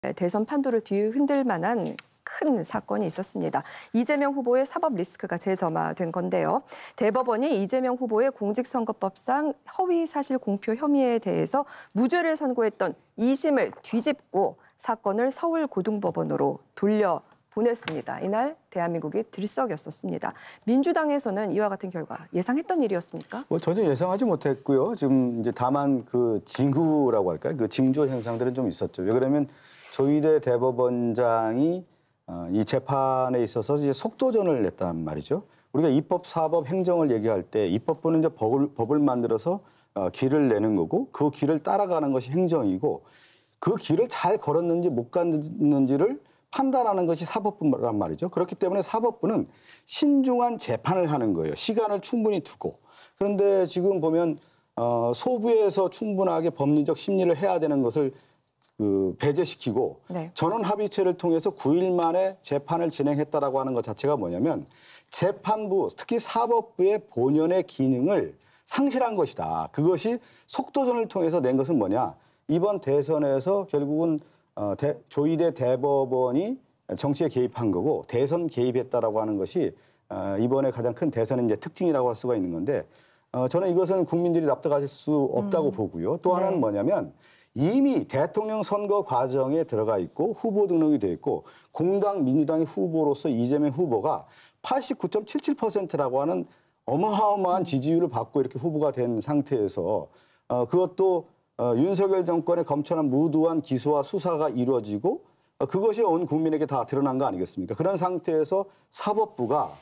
대선 판도를 뒤흔들 만한 큰 사건이 있었습니다. 이재명 후보의 사법 리스크가 재점화된 건데요. 대법원이 이재명 후보의 공직선거법상 허위 사실 공표 혐의에 대해서 무죄를 선고했던 2심을 뒤집고 사건을 서울고등법원으로 돌려보냈습니다. 이날 대한민국이 들썩였었습니다. 민주당에서는 이와 같은 결과 예상했던 일이었습니까? 전혀 예상하지 못했고요. 지금 이제 다만 그 징후라고 할까요? 그 징조 현상들은 좀 있었죠. 왜 그러면 조희대 대법원장이 이 재판에 있어서 이제 속도전을 냈단 말이죠. 우리가 입법, 사법, 행정을 얘기할 때 입법부는 이제 법을 만들어서 길을 내는 거고 그 길을 따라가는 것이 행정이고 그 길을 잘 걸었는지 못 갔는지를 판단하는 것이 사법부란 말이죠. 그렇기 때문에 사법부는 신중한 재판을 하는 거예요. 시간을 충분히 두고. 그런데 지금 보면 소부에서 충분하게 법리적 심리를 해야 되는 것을 배제시키고 네. 전원 합의체를 통해서 9일 만에 재판을 진행했다라고 하는 것 자체가 뭐냐면 재판부, 특히 사법부의 본연의 기능을 상실한 것이다. 그것이 속도전을 통해서 낸 것은 뭐냐? 이번 대선에서 결국은 조희대 대법원이 정치에 개입한 거고 대선 개입했다라고 하는 것이 이번에 가장 큰 대선의 이제 특징이라고 할 수가 있는 건데 저는 이것은 국민들이 납득하실 수 없다고 보고요. 또 하나는 뭐냐면 이미 대통령 선거 과정에 들어가 있고 후보 등록이 돼 있고 공당 민주당의 후보로서 이재명 후보가 89.77%라고 하는 어마어마한 지지율을 받고 이렇게 후보가 된 상태에서 그것도 윤석열 정권의 검찰한 무도한 기소와 수사가 이루어지고 그것이 온 국민에게 다 드러난 거 아니겠습니까? 그런 상태에서 사법부가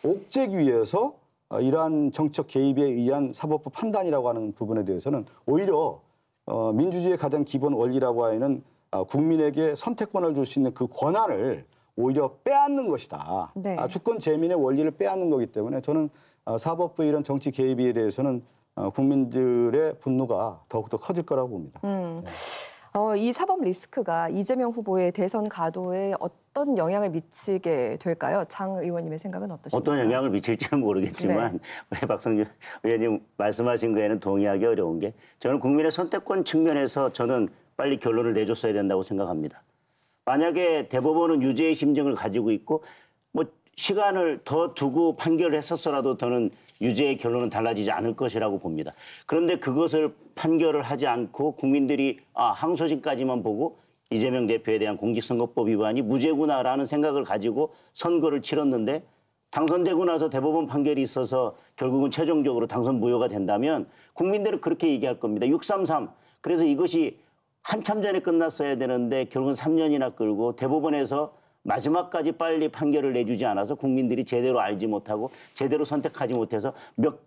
옥죄기 위해서 이러한 정책 개입에 의한 사법부 판단이라고 하는 부분에 대해서는 오히려 민주주의의 가장 기본 원리라고 하는 국민에게 선택권을 줄 수 있는 그 권한을 오히려 빼앗는 것이다. 네. 주권 재민의 원리를 빼앗는 거기 때문에 저는 사법부의 이런 정치 개입에 대해서는 국민들의 분노가 더욱더 커질 거라고 봅니다. 네. 이 사법 리스크가 이재명 후보의 대선 가도에 어떤 영향을 미치게 될까요? 장 의원님의 생각은 어떠십니까? 어떤 영향을 미칠지는 모르겠지만 네. 우리 박성준 의원님 말씀하신 거에는 동의하기 어려운 게 저는 국민의 선택권 측면에서 저는 빨리 결론을 내줬어야 된다고 생각합니다. 만약에 대법원은 유죄의 심정을 가지고 있고 뭐 시간을 더 두고 판결을 했었어라도 저는 유죄의 결론은 달라지지 않을 것이라고 봅니다. 그런데 그것을 판결을 하지 않고 국민들이 항소심까지만 보고 이재명 대표에 대한 공직선거법 위반이 무죄구나라는 생각을 가지고 선거를 치렀는데 당선되고 나서 대법원 판결이 있어서 결국은 최종적으로 당선 무효가 된다면 국민들은 그렇게 얘기할 겁니다. 633. 그래서 이것이 한참 전에 끝났어야 되는데 결국은 3년이나 끌고 대법원에서 마지막까지 빨리 판결을 내주지 않아서 국민들이 제대로 알지 못하고 제대로 선택하지 못해서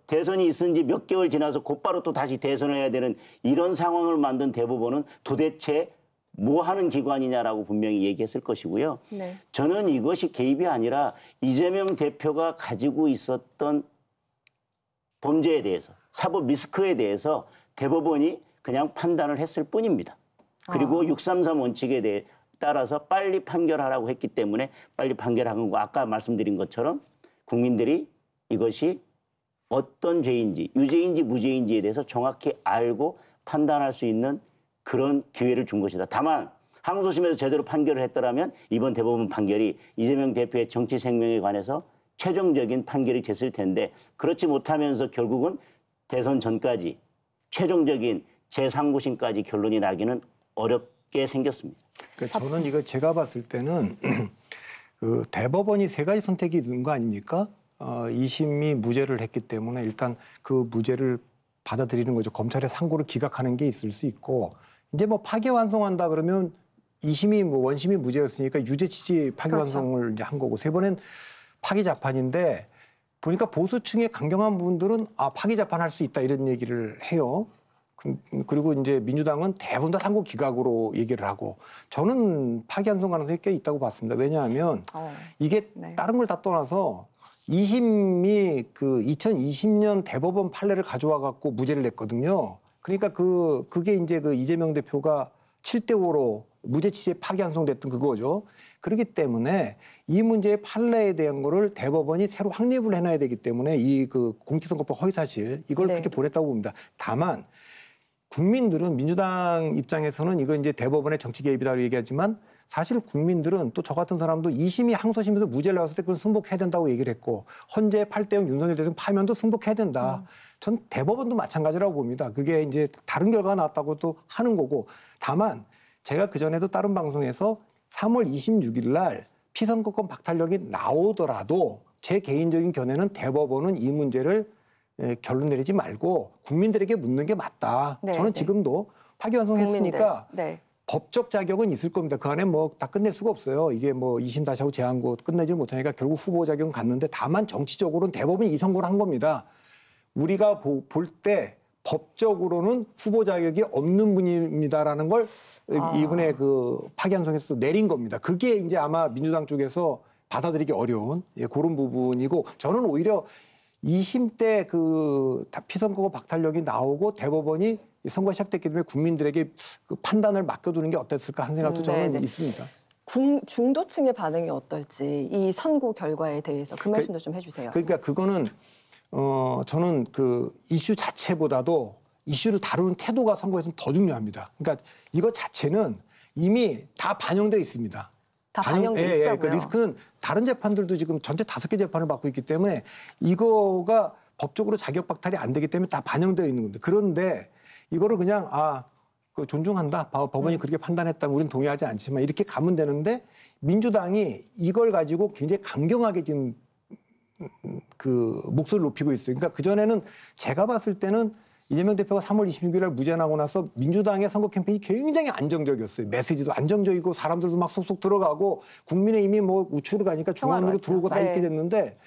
대선이 있은 지 몇 개월 지나서 곧바로 또 다시 대선을 해야 되는 이런 상황을 만든 대법원은 도대체 뭐 하는 기관이냐라고 분명히 얘기했을 것이고요. 네. 저는 이것이 개입이 아니라 이재명 대표가 가지고 있었던 범죄에 대해서 사법 리스크에 대해서 대법원이 그냥 판단을 했을 뿐입니다. 그리고 633 원칙에 따라서 빨리 판결하라고 했기 때문에 빨리 판결한 거 아까 말씀드린 것처럼 국민들이 이것이 어떤 죄인지 유죄인지 무죄인지에 대해서 정확히 알고 판단할 수 있는 그런 기회를 준 것이다. 다만 항소심에서 제대로 판결을 했더라면 이번 대법원 판결이 이재명 대표의 정치 생명에 관해서 최종적인 판결이 됐을 텐데 그렇지 못하면서 결국은 대선 전까지 최종적인 제3구심까지 결론이 나기는 어렵게 생겼습니다. 그러니까 저는 이거 제가 봤을 때는 그 대법원이 세 가지 선택이 있는 거 아닙니까? 2심이 무죄를 했기 때문에 일단 그 무죄를 받아들이는 거죠. 검찰의 상고를 기각하는 게 있을 수 있고 이제 뭐 파기환송한다 그러면 2심이 뭐 원심이 무죄였으니까 유죄 취지 파기환송을 그렇죠. 이제 한 거고 세 번은 파기자판인데 보니까 보수층의 강경한 분들은 파기자판할 수 있다 이런 얘기를 해요. 그리고 이제 민주당은 대부분 다 상고 기각으로 얘기를 하고 저는 파기환송 가능성이 꽤 있다고 봤습니다. 왜냐하면 이게 네. 다른 걸 다 떠나서 2심이 그 2020년 대법원 판례를 가져와 갖고 무죄를 냈거든요. 그러니까 그게 이제 그 이재명 대표가 7대5로 무죄 취지에 파기환송됐던 그거죠. 그렇기 때문에 이 문제의 판례에 대한 거를 대법원이 새로 확립을 해놔야 되기 때문에 이 그 공직선거법 허위사실 이걸 네. 그렇게 보냈다고 봅니다. 다만 국민들은 민주당 입장에서는 이거 이제 대법원의 정치 개입이라고 얘기하지만 사실 국민들은 또 저 같은 사람도 2심이 항소심에서 무죄를 나왔을 때 그건 승복해야 된다고 얘기를 했고 헌재 8대0 윤석열 대통령 파면도 승복해야 된다. 전 대법원도 마찬가지라고 봅니다. 그게 이제 다른 결과가 나왔다고 또 하는 거고 다만 제가 그전에도 다른 방송에서 3월 26일 날 피선거권 박탈력이 나오더라도 제 개인적인 견해는 대법원은 이 문제를 결론 내리지 말고 국민들에게 묻는 게 맞다. 네, 저는 네. 지금도 파기환송했으니까 국민들. 네. 법적 자격은 있을 겁니다. 그 안에 뭐 다 끝낼 수가 없어요. 이게 뭐 2심 다시 하고 재항고 끝내지 못하니까 결국 후보 자격은 갔는데 다만 정치적으로는 대법원이 이 선고를 한 겁니다. 우리가 볼 때 법적으로는 후보 자격이 없는 분입니다라는 걸 이번에 그 파기환송에서 내린 겁니다. 그게 이제 아마 민주당 쪽에서 받아들이기 어려운 그런 부분이고 저는 오히려 2심 때 그 피선거권 박탈력이 나오고 대법원이 선거가 시작됐기 때문에 국민들에게 그 판단을 맡겨두는 게 어땠을까 하는 생각도 저는 네네. 있습니다. 중도층의 반응이 어떨지 이 선고 결과에 대해서 그 말씀도 좀 해주세요. 그러니까 그거는 저는 그 이슈 자체보다도 이슈를 다루는 태도가 선거에서는 더 중요합니다. 그러니까 이거 자체는 이미 다 반영되어 있습니다. 다 반영돼 있다고요? 그 리스크는 다른 재판들도 지금 전체 5개 재판을 받고 있기 때문에 이거가 법적으로 자격 박탈이 안 되기 때문에 다 반영되어 있는 건데 그런데 이거를 그냥 그 존중한다. 법원이 그렇게 판단했다면 우리는 동의하지 않지만 이렇게 가면 되는데 민주당이 이걸 가지고 굉장히 강경하게 지금 그 목소리를 높이고 있어요. 그러니까 그전에는 제가 봤을 때는 이재명 대표가 3월 26일 날 무죄 나고 나서 민주당의 선거 캠페인이 굉장히 안정적이었어요. 메시지도 안정적이고 사람들도 막 쏙쏙 들어가고 국민의힘이 뭐 우측으로 가니까 중앙으로 평화로웠죠. 들어오고 다 네. 이렇게 됐는데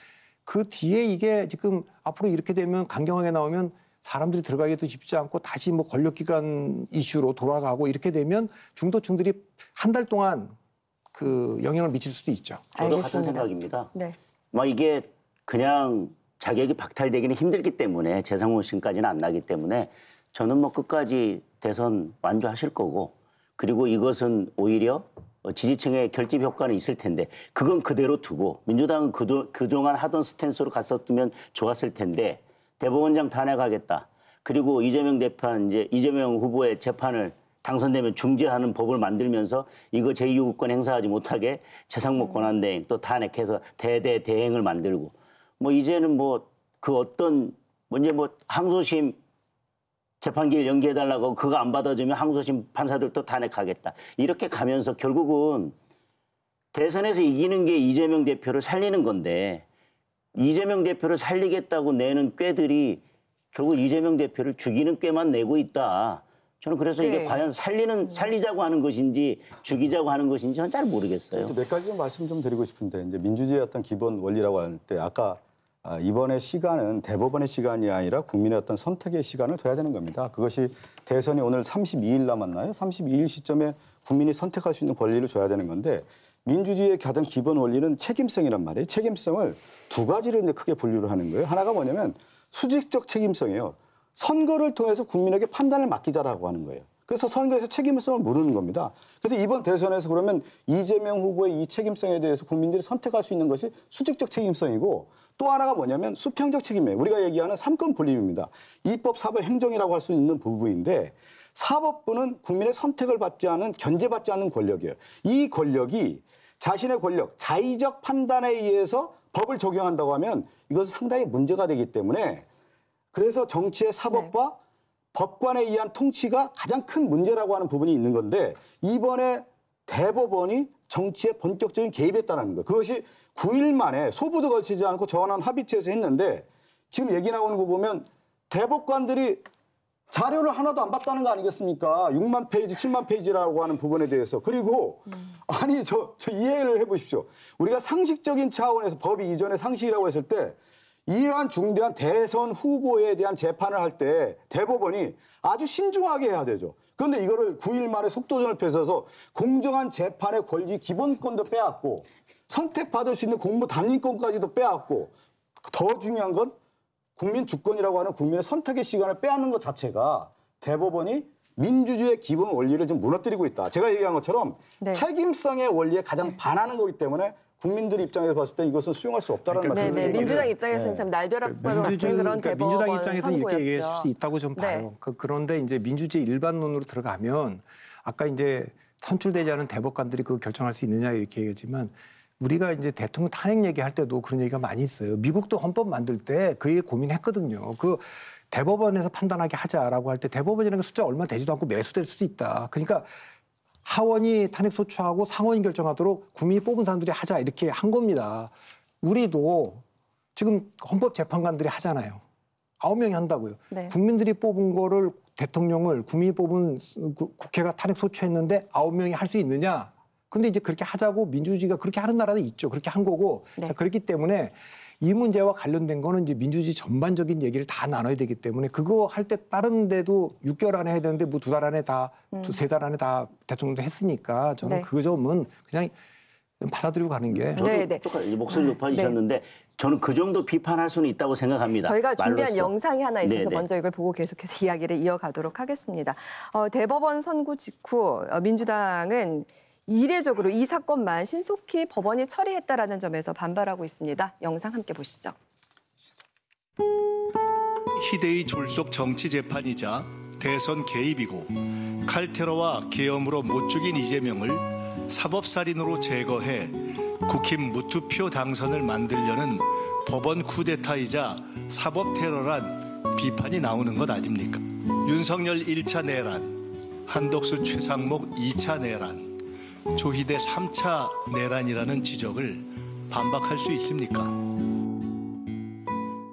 그 뒤에 이게 지금 앞으로 이렇게 되면 강경하게 나오면 사람들이 들어가기도 쉽지 않고 다시 뭐 권력기관 이슈로 돌아가고 이렇게 되면 중도층들이 한 달 동안 그 영향을 미칠 수도 있죠. 저도 같은 알겠습니다. 생각입니다. 네. 뭐 이게 그냥 자격이 박탈되기는 힘들기 때문에 재상호심까지는 안 나기 때문에 저는 뭐 끝까지 대선 완주하실 거고 그리고 이것은 오히려 지지층의 결집 효과는 있을 텐데 그건 그대로 두고 민주당은 그동안 하던 스탠스로 갔었으면 좋았을 텐데 대법원장 탄핵하겠다. 그리고 이재명 대판 이제 이재명 후보의 재판을 당선되면 중지하는 법을 만들면서 이거 제2요구권 행사하지 못하게 재상목 권한대행 또 탄핵해서 대행을 만들고 뭐 이제는 뭐 그 어떤 이제 뭐 항소심 재판기일 연기해달라고 그거 안 받아주면 항소심 판사들 또 탄핵하겠다. 이렇게 가면서 결국은 대선에서 이기는 게 이재명 대표를 살리는 건데 이재명 대표를 살리겠다고 내는 꾀들이 결국 이재명 대표를 죽이는 꾀만 내고 있다. 저는 그래서 이게 네. 과연 살리자고 하는 것인지 죽이자고 하는 것인지 저는 잘 모르겠어요. 몇 가지 좀 말씀 좀 드리고 싶은데 이제 민주주의의 어떤 기본 원리라고 할 때 아까 이번의 시간은 대법원의 시간이 아니라 국민의 어떤 선택의 시간을 둬야 되는 겁니다. 그것이 대선이 오늘 32일 남았나요? 32일 시점에 국민이 선택할 수 있는 권리를 줘야 되는 건데 민주주의의 가장 기본 원리는 책임성이란 말이에요. 책임성을 두 가지로 이제 크게 분류를 하는 거예요. 하나가 뭐냐면 수직적 책임성이에요. 선거를 통해서 국민에게 판단을 맡기자라고 하는 거예요. 그래서 선거에서 책임성을 물으는 겁니다. 그래서 이번 대선에서 그러면 이재명 후보의 이 책임성에 대해서 국민들이 선택할 수 있는 것이 수직적 책임성이고 또 하나가 뭐냐면 수평적 책임이에요. 우리가 얘기하는 삼권 분립입니다. 입법, 사법, 행정이라고 할 수 있는 부분인데 사법부는 국민의 선택을 받지 않은 견제받지 않는 권력이에요. 이 권력이 자신의 권력, 자의적 판단에 의해서 법을 적용한다고 하면 이것은 상당히 문제가 되기 때문에 그래서 정치의 사법과 법관에 의한 통치가 가장 큰 문제라고 하는 부분이 있는 건데 이번에 대법원이 정치에 본격적인 개입했다는 거. 그것이 9일 만에 소부도 거치지 않고 전원 합의체에서 했는데 지금 얘기 나오는 거 보면 대법관들이 자료를 하나도 안 봤다는 거 아니겠습니까? 6만 페이지, 7만 페이지라고 하는 부분에 대해서. 그리고 아니 저 이해를 해보십시오. 우리가 상식적인 차원에서 법이 이전에 상식이라고 했을 때 이러한 중대한 대선 후보에 대한 재판을 할 때 대법원이 아주 신중하게 해야 되죠. 그런데 이거를 9일 만에 속도전을 펼쳐서 공정한 재판의 권리 기본권도 빼앗고 선택받을 수 있는 공무 단임권까지도 빼앗고 더 중요한 건 국민 주권이라고 하는 국민의 선택의 시간을 빼앗는 것 자체가 대법원이 민주주의의 기본 원리를 좀 무너뜨리고 있다. 제가 얘기한 것처럼 네. 책임성의 원리에 가장 반하는 거기 때문에 국민들 입장에서 봤을 때 이것은 수용할 수 없다는 그러니까 말씀을 네, 드리는 민주당 거예요. 입장에서는 참 날벼락과도 같은 그런 민주당 대법원 입장에서는 이렇게 얘기할 선고였죠. 수 있다고 좀 봐요. 그런데 이제 민주주의 일반론으로 들어가면 아까 이제 선출되지 않은 대법관들이 그거 결정할 수 있느냐 이렇게 얘기했지만 우리가 이제 대통령 탄핵 얘기할 때도 그런 얘기가 많이 있어요. 미국도 헌법 만들 때 그 얘기 고민했거든요. 그 대법원에서 판단하게 하자라고 할 때 대법원이라는 게 숫자 얼마 되지도 않고 매수될 수도 있다. 그러니까 하원이 탄핵 소추하고 상원이 결정하도록 국민이 뽑은 사람들이 하자 이렇게 한 겁니다. 우리도 지금 헌법재판관들이 하잖아요. 9명이 한다고요. 네. 국민들이 뽑은 거를 대통령을 국민이 뽑은 국회가 탄핵 소추했는데 9명이 할 수 있느냐? 근데 이제 그렇게 하자고 민주주의가 그렇게 하는 나라도 있죠. 그렇게 한 거고. 네. 자, 그렇기 때문에 이 문제와 관련된 거는 이제 민주주의 전반적인 얘기를 다 나눠야 되기 때문에 그거 할 때 다른 데도 6개월 안에 해야 되는데 뭐 2달 안에 다, 2-3달 안에 다 대통령도 했으니까 저는 네. 그 점은 그냥 받아들이고 가는 게. 저도 네, 네. 똑같이 목소리 높아지셨는데 저는 그 정도 비판할 수는 있다고 생각합니다. 저희가 준비한 말로써. 영상이 하나 있어서 네네. 먼저 이걸 보고 계속해서 이야기를 이어가도록 하겠습니다. 대법원 선고 직후 민주당은 이례적으로 이 사건만 신속히 법원이 처리했다라는 점에서 반발하고 있습니다. 영상 함께 보시죠. 희대의 졸속 정치 재판이자 대선 개입이고 칼테러와 계엄으로 못 죽인 이재명을 사법살인으로 제거해 국힘 무투표 당선을 만들려는 법원 쿠데타이자 사법테러란 비판이 나오는 것 아닙니까? 윤석열 1차 내란, 한덕수 최상목 2차 내란, 조희대 3차 내란이라는 지적을 반박할 수 있습니까?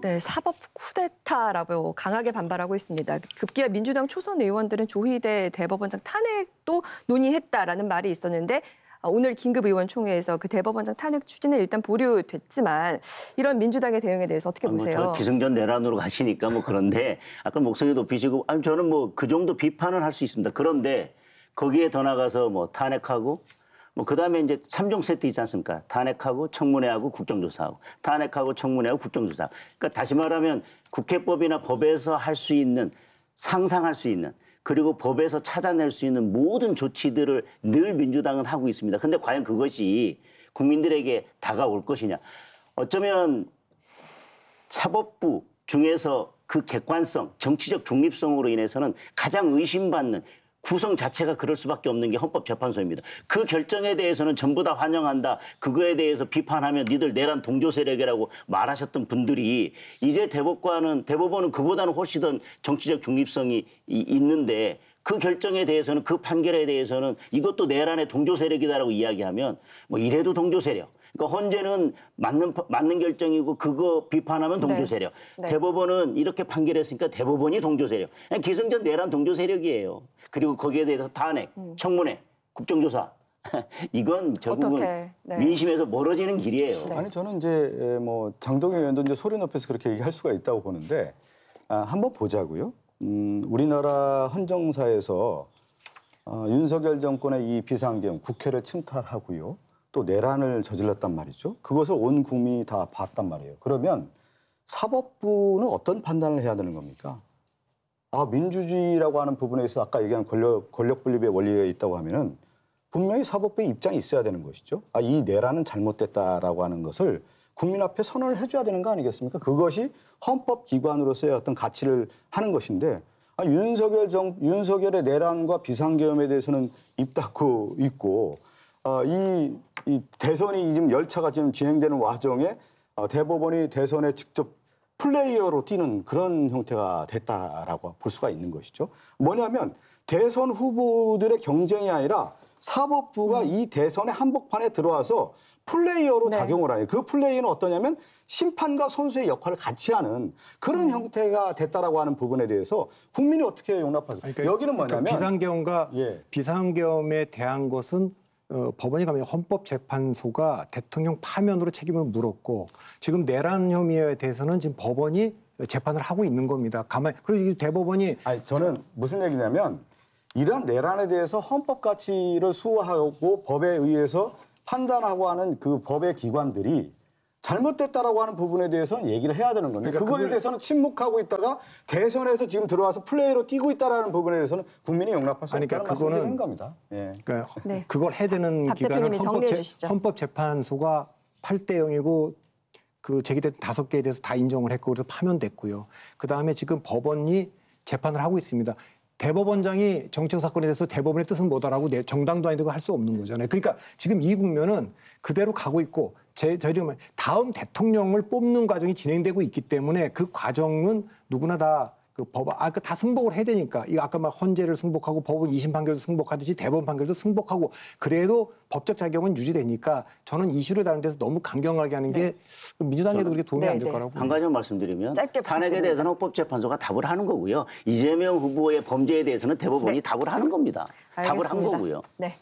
네, 사법 쿠데타라고 강하게 반발하고 있습니다. 급기야 민주당 초선 의원들은 조희대 대법원장 탄핵도 논의했다라는 말이 있었는데 오늘 긴급의원총회에서 그 대법원장 탄핵 추진은 일단 보류됐지만 이런 민주당의 대응에 대해서 어떻게 보세요? 기승전 내란으로 가시니까 뭐 그런데 아까 목소리 높이시고 아니 저는 뭐 그 정도 비판을 할 수 있습니다. 그런데 거기에 더 나가서 뭐 탄핵하고 뭐 그다음에 이제 3종 세트 있지 않습니까? 탄핵하고 청문회하고 국정조사하고 탄핵하고 청문회하고 국정조사. 그러니까 다시 말하면 국회법이나 법에서 할 수 있는 상상할 수 있는 그리고 법에서 찾아낼 수 있는 모든 조치들을 늘 민주당은 하고 있습니다. 그런데 과연 그것이 국민들에게 다가올 것이냐. 어쩌면 사법부 중에서 그 객관성, 정치적 중립성으로 인해서는 가장 의심받는 구성 자체가 그럴 수밖에 없는 게 헌법재판소입니다. 그 결정에 대해서는 전부 다 환영한다. 그거에 대해서 비판하면 니들 내란 동조 세력이라고 말하셨던 분들이 이제 대법원은 그보다는 훨씬 더 정치적 중립성이 있는데 그 결정에 대해서는 그 판결에 대해서는 이것도 내란의 동조 세력이다라고 이야기하면 뭐 이래도 동조 세력. 그러니까 헌재는 맞는 결정이고 그거 비판하면 동조 세력. 네. 대법원은 이렇게 판결했으니까 대법원이 동조 세력. 그냥 기승전 내란 동조 세력이에요. 그리고 거기에 대해서 탄핵, 청문회, 국정조사. 이건 결국은 네. 민심에서 멀어지는 길이에요. 네. 아니 저는 이제 뭐 장동영 의원도 이제 소리 높여서 그렇게 얘기할 수가 있다고 보는데 한번 보자고요. 우리나라 헌정사에서 윤석열 정권의 이 비상계엄 국회를 침탈하고요. 또 내란을 저질렀단 말이죠. 그것을 온 국민이 다 봤단 말이에요. 그러면 사법부는 어떤 판단을 해야 되는 겁니까? 민주주의라고 하는 부분에 있어 아까 얘기한 권력 분립의 원리가 있다고 하면은 분명히 사법부의 입장이 있어야 되는 것이죠. 이 내란은 잘못됐다라고 하는 것을 국민 앞에 선언을 해줘야 되는 거 아니겠습니까? 그것이 헌법기관으로서의 어떤 가치를 하는 것인데 윤석열의 내란과 비상계엄에 대해서는 입 닫고 있고 이 대선이 지금 열차가 지금 진행되는 와중에 대법원이 대선에 직접 플레이어로 뛰는 그런 형태가 됐다라고 볼 수가 있는 것이죠. 뭐냐면 대선 후보들의 경쟁이 아니라 사법부가 이 대선의 한복판에 들어와서 플레이어로 작용을 하는 그 플레이는 어떠냐면 심판과 선수의 역할을 같이 하는 그런 형태가 됐다라고 하는 부분에 대해서 국민이 어떻게 용납하겠어요? 그러니까 여기는 뭐냐면 비상계엄에 대한 것은 법원이 가면 헌법재판소가 대통령 파면으로 책임을 물었고 지금 내란 혐의에 대해서는 지금 법원이 재판을 하고 있는 겁니다. 그리고 대법원이 저는 무슨 얘기냐면 이러한 내란에 대해서 헌법 가치를 수호하고 법에 의해서 판단하고 하는 그 법의 기관들이 잘못됐다라고 하는 부분에 대해서는 얘기를 해야 되는 건데 그거에 대해서는 침묵하고 있다가 대선에서 지금 들어와서 플레이로 뛰고 있다라는 부분에 대해서는 국민이 용납할 수 없다는 말씀을 드리는 겁니다. 그러니까 그걸 해야 되는 박 기관은 대표님이 정리해 주시죠. 헌법재판소가 8대 0이고 그 제기된 5개에 대해서 다 인정을 했고 그래서 파면됐고요. 그다음에 지금 법원이 재판을 하고 있습니다. 대법원장이 정치적 사건에 대해서 대법원의 뜻은 뭐다라고 정당도 아니고 할 수 없는 거잖아요. 그러니까 지금 이 국면은 그대로 가고 있고 저희들이 다음 대통령을 뽑는 과정이 진행되고 있기 때문에 그 과정은 누구나 다 그 다 승복을 해야 되니까 이 아까 막 헌재를 승복하고 법원 2심 판결도 승복하듯이 대법원 판결도 승복하고 그래도 법적 작용은 유지되니까 저는 이슈를 다룬 데서 너무 강경하게 하는 게 민주당에도 그렇게 도움이 안 될 거라고. 한 가지만 말씀드리면 짧게 탄핵에 부탁드립니다. 대해서는 헌법재판소가 답을 하는 거고요. 이재명 후보의 범죄에 대해서는 대법원이 답을 하는 겁니다. 답을 한 알겠습니다. 거고요. 네.